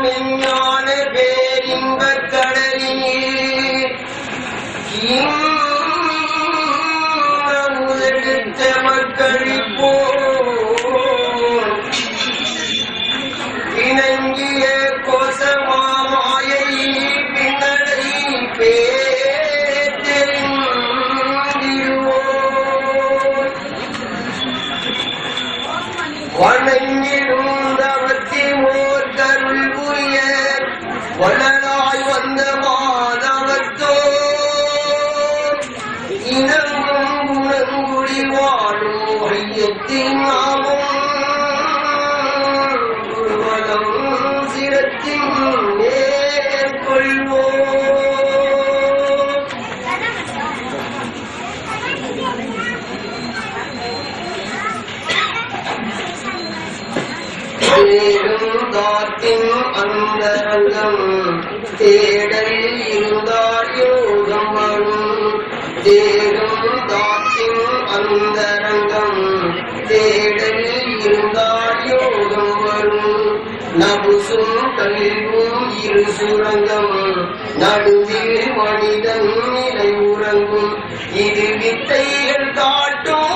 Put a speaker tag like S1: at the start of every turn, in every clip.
S1: விஞ்ஞான பேரின்பக் கடலில் முதலெடுத்த மக்களிப்போ இணங்கிய கோசமாயை பின்னடை பேரிடுவோ வணங்கிடும் தவத்தி ஓர் கருள் புரிய வளராய் வந்த மாதவத்தோ இனங்கும் குணங்குடி வாழும் ஐயத்தின் நாமும் குருவலம் சிரத்தின் மேற்கொள்வோம். தேடும் காத்தின் அந்தரங்கம் தேடல் இருந்தால் யோகம் வரும். தேடும் காத்தின் அந்தரங்கம் தேடல் இருந்தால் யோகம் வரும். நபுசும் கல்வும் இரு சுரங்கம் நடுவில் மனிதன் நிலை உறங்கும். இது வித்தைகள் காட்டும்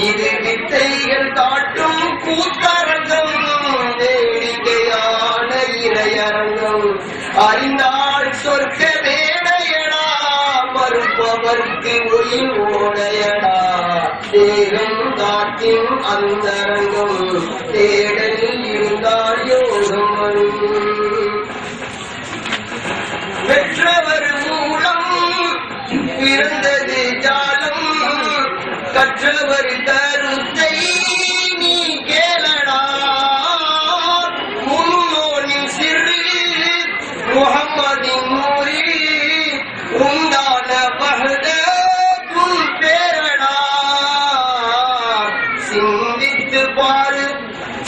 S1: இது வித்தைகள் காட்டும் கூத்தரங்கம் வேடிக்கையான இறையரங்கம். அறிந்தால் சொர்க்க வேடையடா மறுப்பவர்க்கு உயிர் ஓடையடா. தேகம் காத்தின் அந்தரங்கம் தேடலில் இருந்தால் யோகம் வரும். பெற்றவர் மூலம் பிறந்தது ஜாலம் கற்றவர் கருத்தை நீ கேளடா. முன்னோனின் சிறு முகம்மதின் நூறில் உண்டான பகதூன் பேரடா. சிந்தித்து பாரு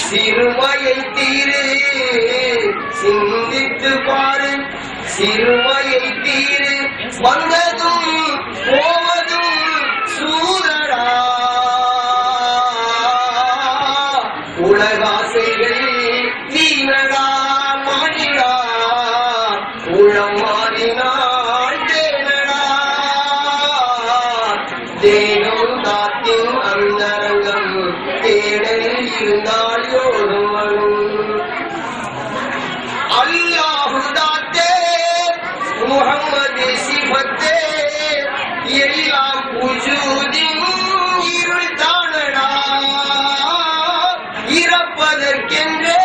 S1: சிறுமையை தீரு சிந்தித்து பாரு சிறுமையை தீரு. வந்ததும் போவதும் சூதடா. உலகாசைகள் வீணடா மாறிடா. உளம் மாறினாள் தேனடா. தேகம் காத்தின் அந்தரங்கம் தேடலில் இருந்தால் யோகம் வரும். அல்லாஹு தாத்தே முஹம்மது சிபத்தே எல்லாம் புஜூதின் இருள் தானடா. இறப்பதற்கென்றே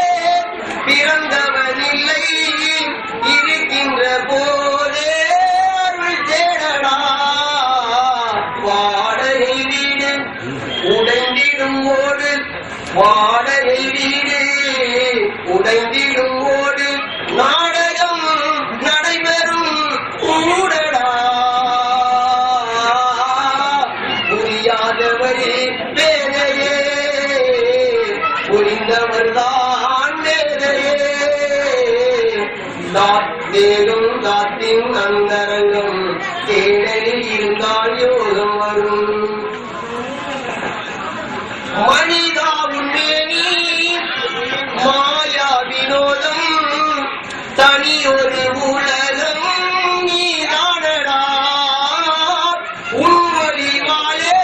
S1: பிறந்தவன் இல்லை இருக்கின்ற போதே அருள் தேடடா. வாடகை வீடு உடைந்திடும் ஓடு வாடகை வீடு உடைந்திடும் ஓடு நாடகம் நடைபெறும் ஊடடா. புரியாதவரே வேதையே புரிந்தவர்தான் வேதையே. தேடும் காத்தின் அந்தரங்கம் தேடலில் இருந்தால் யோகம் வரும். மனிதாவும் மேனி மாயா வினோதம் தனியொரு உலகம் நீதானடா. உன்மொழிவாலே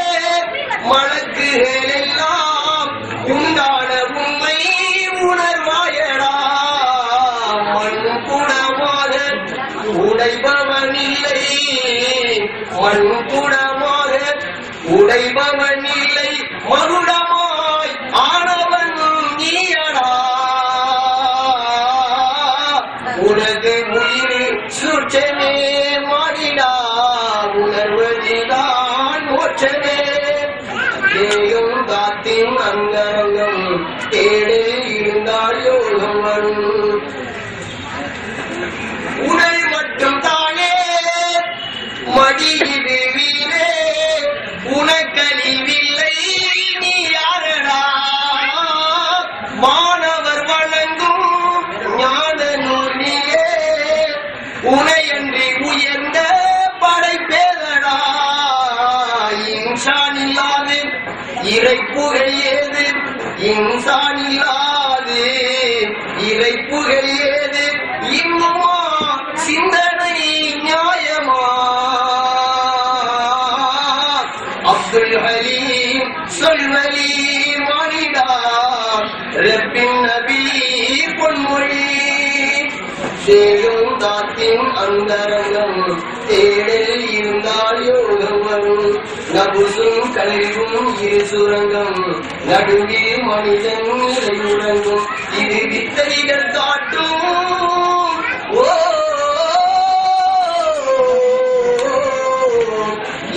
S1: மலக்குகள் எல்லாம் உண்டான உண்மை உணர்வாயடா. மண் குடமாக உடைபவன் இல்லை மண் குடமாக உடைபவன் இல்லை மகுடமாய் ஆனவன் நீயடா. உனது உயிர் சுற்றமே மாறிடா. உணர்வதிதான் மோட்சமே. தேயும் காத்தின் அந்தரங்கம் தேடலில் இருந்தால் யோகம் வரும். உடல் மட்டும் தானே மடியில் வீரே உனக்கழிவில்லை நீ யாரடா. மாணவர் வணங்கும் ஞான நூலியே இறைப்புகள் ஏது இன்சான் இல்லாது இறைப்புகள் ஏது இன்னுமா சிந்தனை நியாயமா அப்துல் ஹலீம் சொல்வலி மானிடா ரப்பின் நபி பொன்மொழி சேயும் தாத்தின் அந்தரங்கம் தேடல் இருந்தால் யோகம் வரும் நபுசும் கல்வியும் இரு சுரங்கம் நடுவில் மனிதன் நிறையுறங்கும் இது வித்தைகள் காட்டும்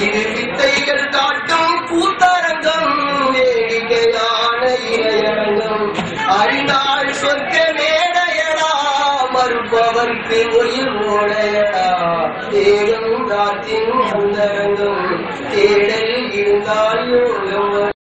S1: இது வித்தைகள் காட்டும் கூத்தரங்கம் வேடிக்கையான இளையரங்கம் அறிந்தால் சொர்க்க மேடையடா மறுப்பவர்க்கு உயிர் ஓடையடா தேகம் ராத்தின் அந்தரங்கம் தேடல் இருந்தால் யோகம்